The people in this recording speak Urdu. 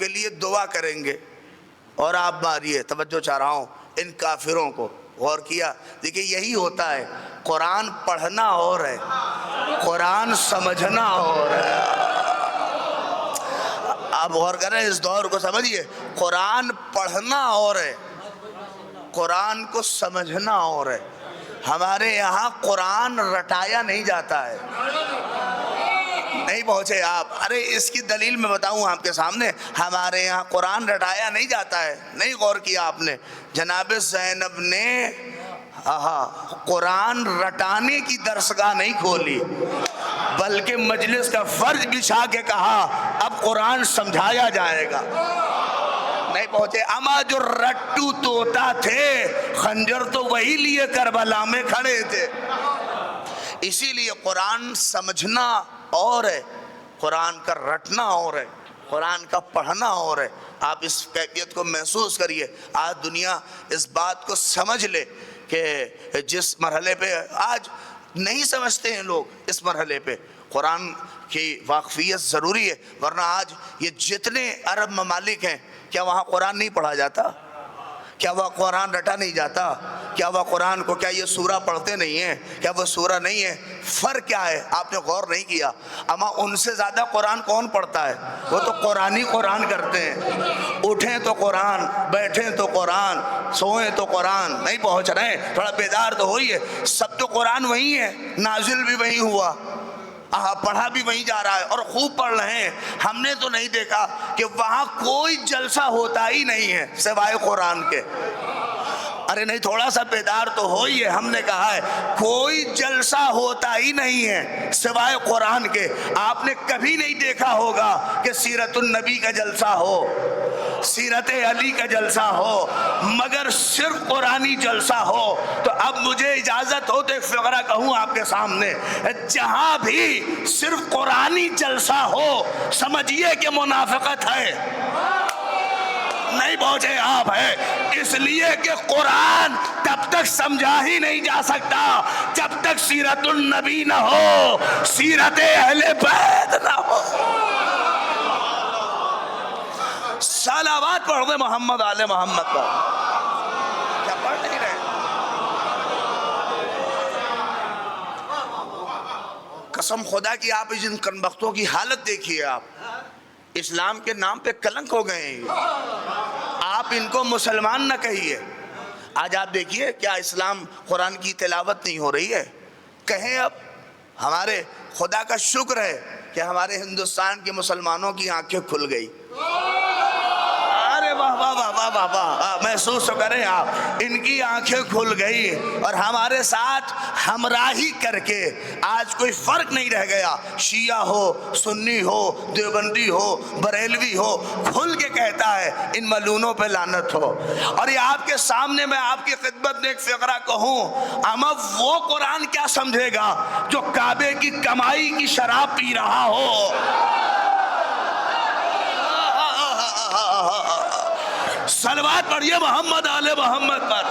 کے لیے دعا کریں گے اور آپ ماریے. توجہ چاہ رہا ہوں ان کافروں کو. غور کیا؟ دیکھیں یہی ہوتا ہے. قرآن پڑھنا اور ہے، قرآن سمجھنا اور ہے. آپ غور کریں اس دور کو سمجھیے. قرآن پڑھنا اور ہے، قرآن کو سمجھنا اور ہے. ہمارے یہاں قرآن رٹایا نہیں جاتا ہے. نہیں پہنچے آپ؟ ارے اس کی دلیل میں بتاؤں آپ کے سامنے. ہمارے یہاں قرآن رٹایا نہیں جاتا ہے. نہیں غور کیا آپ نے؟ جناب زینب نے قرآن رٹانے کی درسگاہ نہیں کھولی، بلکہ مجلس کا فرش بچھا کے کہا اب قرآن سمجھایا جائے گا. نہیں پہنچے؟ اما جو رٹو توتا تھے خنجر تو وہی لیے کربلا میں کھڑے تھے. اسی لیے قرآن سمجھنا اور ہے، قرآن کا رٹنا اور ہے، قرآن کا پڑھنا اور ہے. آپ اس کیفیت کو محسوس کریے. آج دنیا اس بات کو سمجھ لے کہ جس مرحلے پہ آج نہیں سمجھتے ہیں لوگ، اس مرحلے پہ قرآن کی واقفیت ضروری ہے. ورنہ آج یہ جتنے عرب ممالک ہیں، کیا وہاں قرآن نہیں پڑھا جاتا؟ کیا وہ قرآن رٹا نہیں جاتا؟ کیا وہ قرآن کو، کیا یہ سورہ پڑھتے نہیں ہیں؟ کیا وہ سورہ نہیں ہے؟ فرق کیا ہے؟ آپ نے غور نہیں کیا. اما ان سے زیادہ قرآن کون پڑھتا ہے؟ وہ تو قرآنی قرآن کرتے ہیں. اٹھیں تو قرآن، بیٹھیں تو قرآن، سوئیں تو قرآن. نہیں پہنچ رہے ہیں؟ تھوڑا بیدار تو ہوئیے. سب تو قرآن وہی ہے، نازل بھی وہی ہوا، پڑھا بھی وہیں جا رہا ہے اور خوب پڑھ رہے ہیں. ہم نے تو نہیں دیکھا کہ وہاں کوئی جلسہ ہوتا ہی نہیں ہے سوائے قرآن کے. ارے نہیں، تھوڑا سا بیدار تو ہوئی ہے. ہم نے کہا ہے کوئی جلسہ ہوتا ہی نہیں ہے سوائے قرآن کے. آپ نے کبھی نہیں دیکھا ہوگا کہ سیرت النبی کا جلسہ ہو، سیرت علی کا جلسہ ہو، مگر صرف قرآنی جلسہ ہو. تو اب مجھے اجازت ہو تو ایک فقرہ کہوں آپ کے سامنے. جہاں بھی صرف قرآنی جلسہ ہو سمجھیے کہ منافقت ہے. نہیں پہنچے آپ؟ ہے اس لیے کہ قرآن تب تک سمجھا ہی نہیں جا سکتا جب تک سیرت النبی نہ ہو، سیرت اہل بیت نہ ہو. صلوات پڑھ دے محمد آل محمد پر. کیا پڑھ نہیں رہے؟ قسم خدا کی آپ ان کنبختوں کی حالت دیکھیے. آپ اسلام کے نام پہ کلنک ہو گئے ہیں. آپ ان کو مسلمان نہ کہیے. آج آپ دیکھیے کیا اسلام قرآن کی تلاوت نہیں ہو رہی ہے؟ کہیں اب ہمارے خدا کا شکر ہے کہ ہمارے ہندوستان کے مسلمانوں کی آنکھیں کھل گئی. ارے واہ واہ واہ واہ واہ، محسوس کریں آپ، ان کی آنکھیں کھل گئی اور ہمارے ساتھ ہمراہی کر کے آج کوئی فرق نہیں رہ گیا. شیعہ ہو، سنی ہو، دیوبندی ہو، بریلوی ہو، کھل کے کہتا ہے ان ملونوں پہ لعنت ہو. اور یہ آپ کے سامنے میں آپ کی خدمت میں ایک فقرہ کہوں. اما وہ قرآن کیا سمجھے گا جو کعبے کی کمائی کی شراب پی رہا ہو؟ صلوات پڑھیے محمد آل محمد پر.